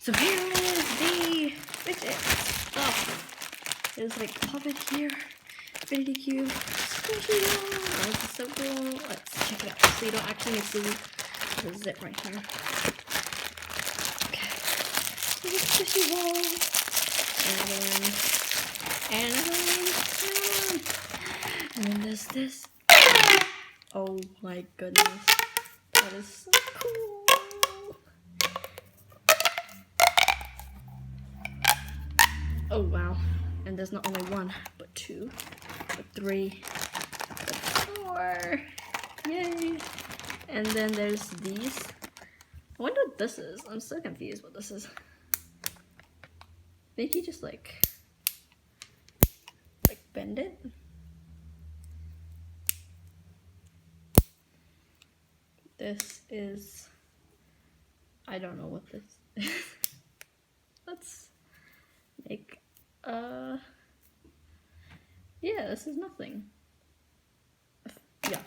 So here is the fidget stuff. There's like puppet here, infinity cube, squishy wall. Oh, this is so cool. Let's check it out so you don't actually need to the zip right here. Okay. So the squishy wall. And another one. And then there's this. Oh my goodness. That is so cool. Oh wow. And there's not only one, but two, but three, but four. Yay. And then there's these. I wonder what this is. I'm so confused what this is. I think you just like bend it. This is, I don't know what this is. Let's make, yeah, this is nothing. Yeah,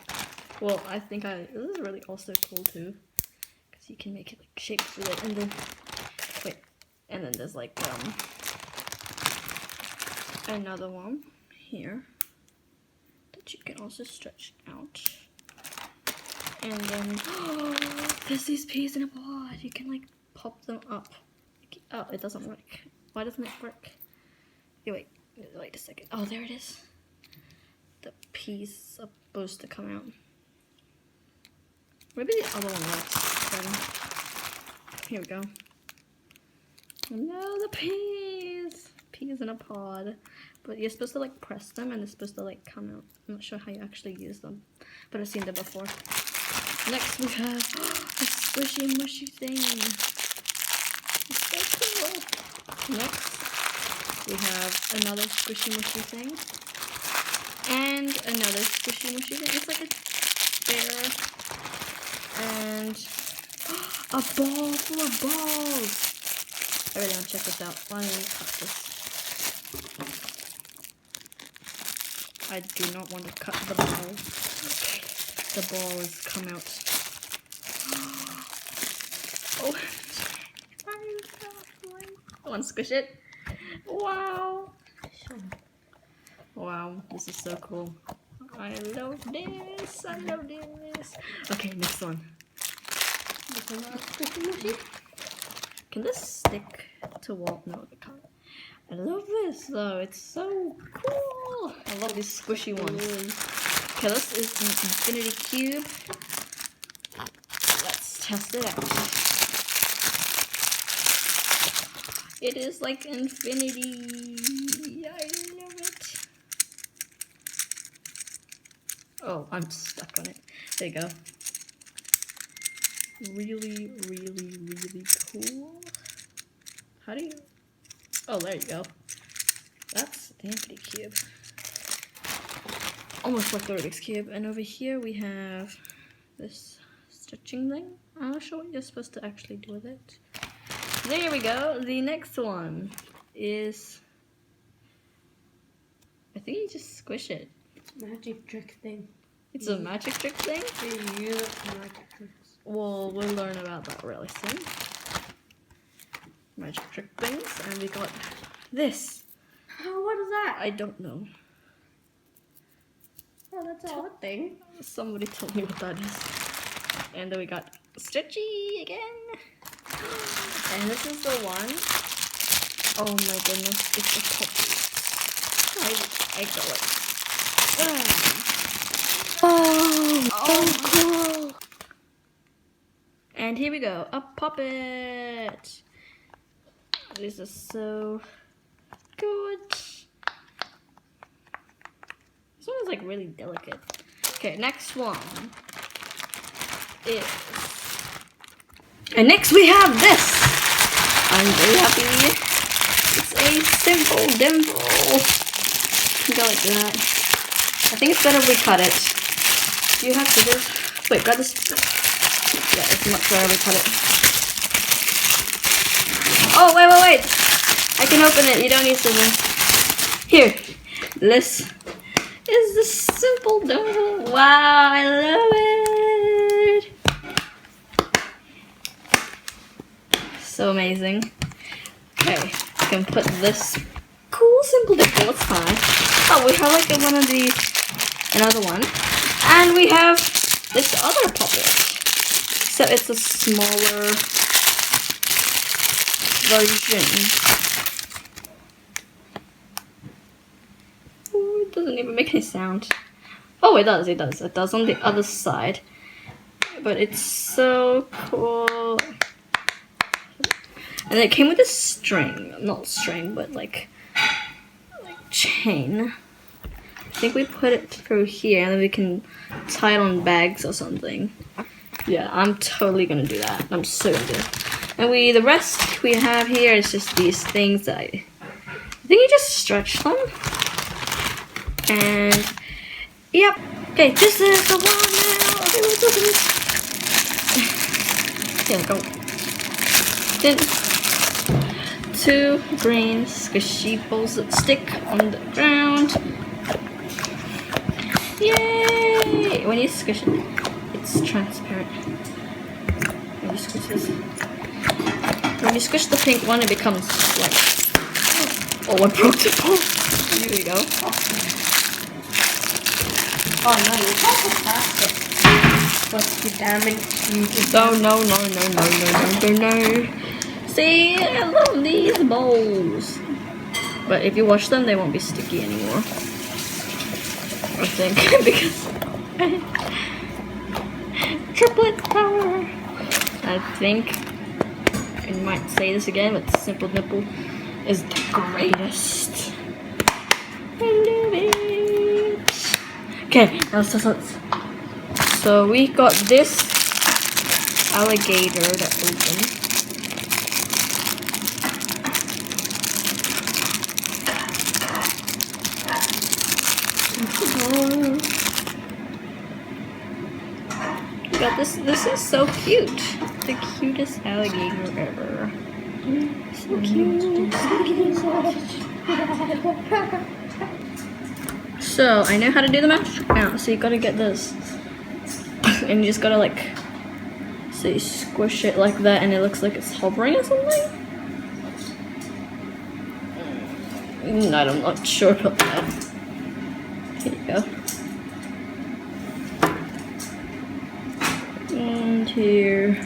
well, I think this is really also cool too, because you can make it like shapes with it, and then, wait, and then there's like, another one here that you can also stretch out. And then, oh, there's these peas in a pod. You can like pop them up. Oh, it doesn't work. Why doesn't it work? Okay, wait a second. Oh, there it is. The peas are supposed to come out. Maybe the other one works then. Here we go. No, the peas! Peas in a pod. But you're supposed to like press them and it's supposed to like come out. I'm not sure how you actually use them, but I've seen them before. Next we have a squishy mushy thing. It's so cool. Next we have another squishy mushy thing. And another squishy mushy thing. It's like a bear. And a ball full of balls. I really want to check this out. Why don't we cut this? I do not want to cut the ball. Okay. The ball has come out. Oh, I want to squish it. Wow. Wow, this is so cool. I love this. I love this. Okay, next one. Can this stick to wall? No, it can't. I love this though. It's so cool. I love these squishy ones. Okay, this is an infinity cube. Let's test it out. It is like infinity. I love it. Oh, I'm stuck on it. There you go. Really, really, really cool. How do you... Oh, there you go. That's the infinity cube. Almost like the Rubik's Cube. And over here we have this stretching thing. I'm not sure what you're supposed to actually do with it. There we go. The next one is... I think you just squish it. Magic trick thing. It's a magic trick thing? They use magic tricks. Well, we'll learn about that really soon. Magic trick things. And we got this. What is that? I don't know. Oh, that's a odd thing. Somebody told me what that is. And then we got stretchy again. And this is the one. Oh my goodness, it's a puppy. I got it. Oh, cool. And here we go, a puppet. This is so good. This one is like really delicate. Okay, next one is... And next we have this. I'm very happy. It's a simple dimple. Go like that. I think it's better if we cut it. Do you have scissors? Wait, grab this. Yeah, it's much better if we cut it. Oh, wait. I can open it. You don't need scissors. Here. This is the simple dimple. Wow, I love it. So amazing. Okay, you can put this cool simple dimple aside. Oh, we have like one of these, another one, and we have this other puppet. So it's a smaller version. Ooh, it doesn't even make any sound. Oh, it does. It does on the other side. But it's so cool. And it came with a string. Not string, but like chain. I think we put it through here and then we can tie it on bags or something. Yeah, I'm totally gonna do that. I'm so gonna do it. And the rest we have here is just these things that I think you just stretch them. And yep. Okay, this is the one now. Okay, let's open it. Here we go. Then 2 green squishy balls that stick on the ground. Yay! When you squish it, it's transparent. When you squish this. When you squish the pink one, it becomes white. Oh, I broke the ball. Here we go. Oh no, you can't put plastic. What's the damage you just Oh no. See, I love these bowls. But if you wash them, they won't be sticky anymore. I think, because triplet power. I think I might say this again, but Simple Dimple is the greatest. I love it. Okay, now so we got this alligator to open. We got this. This is so cute. The cutest alligator ever. So cute. So I know how to do the math now. So you gotta get this, and you just gotta like, so you squish it like that, and it looks like it's hovering or something. I'm not sure about that. Here you go. And here,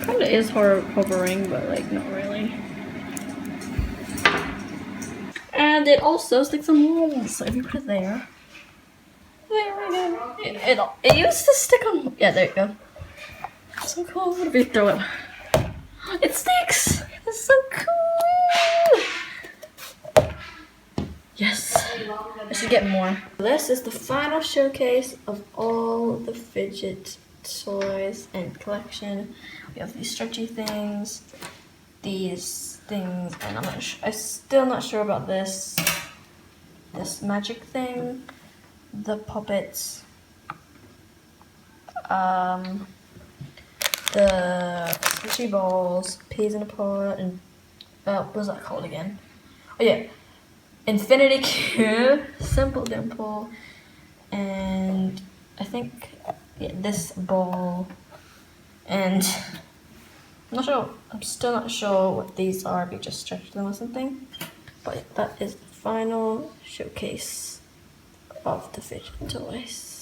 kind of is hovering, but like not really. And it also sticks on walls, so if you put it there we go. It used to stick on, yeah, there you go. So cool. What if you throw it? It sticks! It's so cool! Yes. I should get more. This is the final showcase of all the fidget toys and collection. We have these stretchy things, these things, and I'm still not sure about this magic thing, the puppets, the squishy balls, peas in a pod, and what was that called again? Oh yeah, Infinity Cube, Simple Dimple, and I think this ball, and I'm still not sure what these are, if you just stretch them or something, but that is the final showcase of the fidget toys.